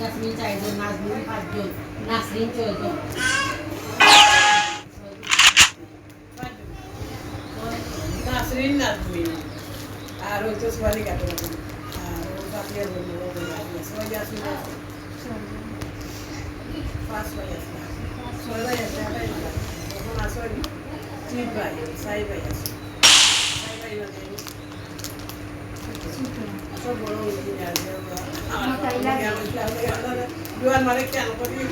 Yasmin চাইজন, Nazmin পাঁচজন, নাসরিন ছয়জন। নাসরিন নাজমিন আর ওই তো সোয়ালি কাটে আর ও বাকি আর বলবো সোয়ালি আসি না পাঁচ ভাই আছে ছয় ভাই আছে তখন আসলে তিন ভাই সাই ভাই আছে সাই ভাই মানে সব বড় engineer jual balik yang pergi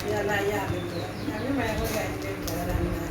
ya lah ya gitu kami banyak orang yang jalan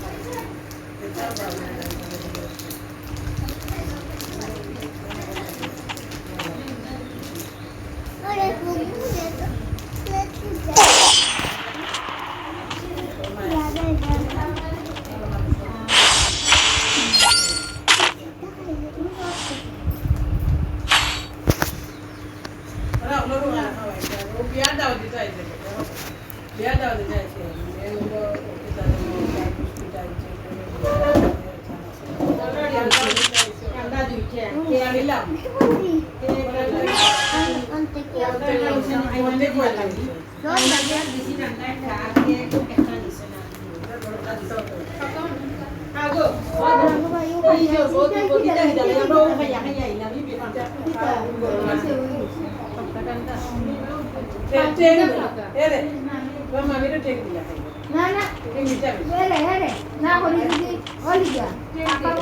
kita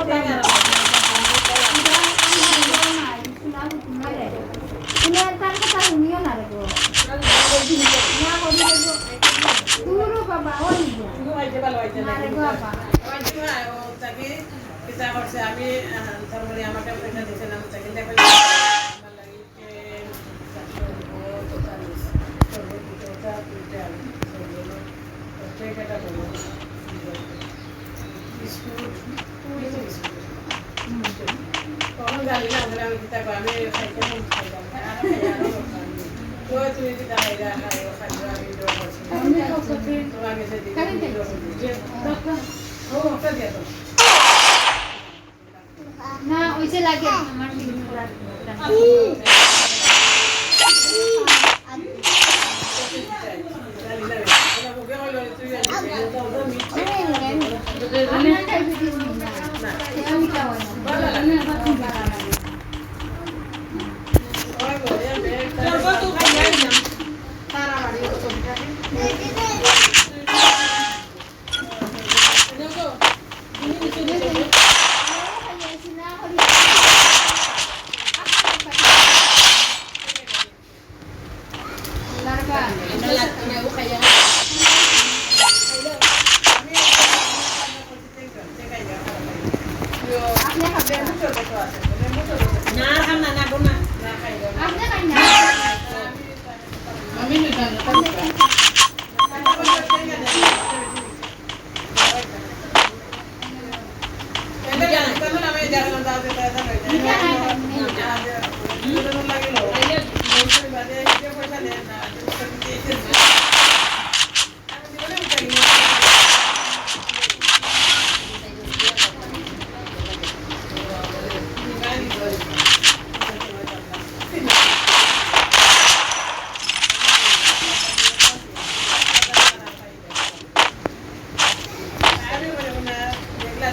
banyak kita harus ambil termuli amakan mereka di sana kita kita না ওইসে লাগে আমার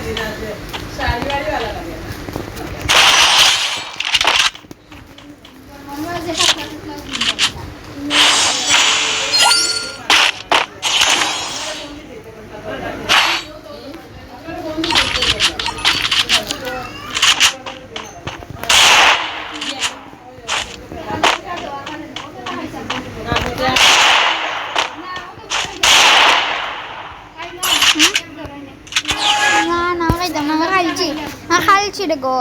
दिन आज साड़ी वाड़ी वाला लगे আমরা যে হাত লাগলো না না খাইতাম না খাইছি রে গো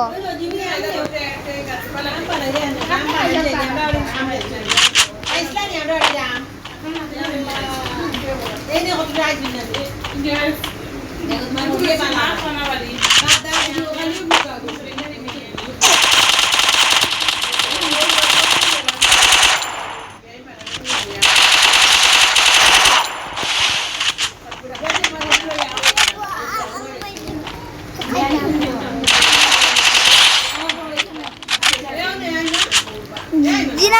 জিনা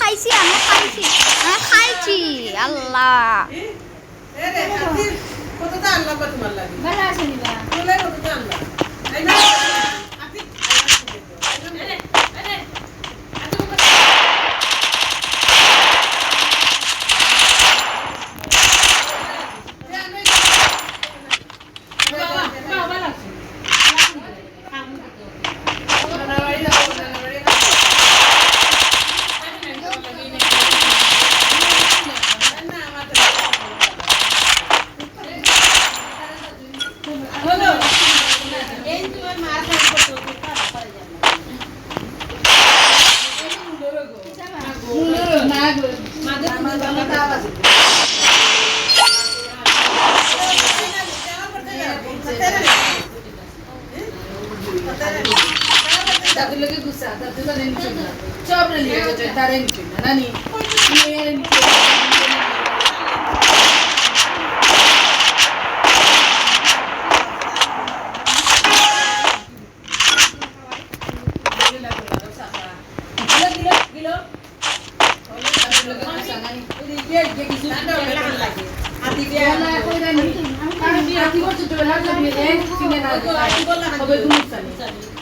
খাইছি আমি খাইছি আল্লাহ কত দাম লাগবে তোমার লাগে ভালো আছে নিবা তোলে কত দাম লাগে এই না আপনি Dato che gusta, dato che non c'è. Sopra lì che c'è dare in cima, nani. Aku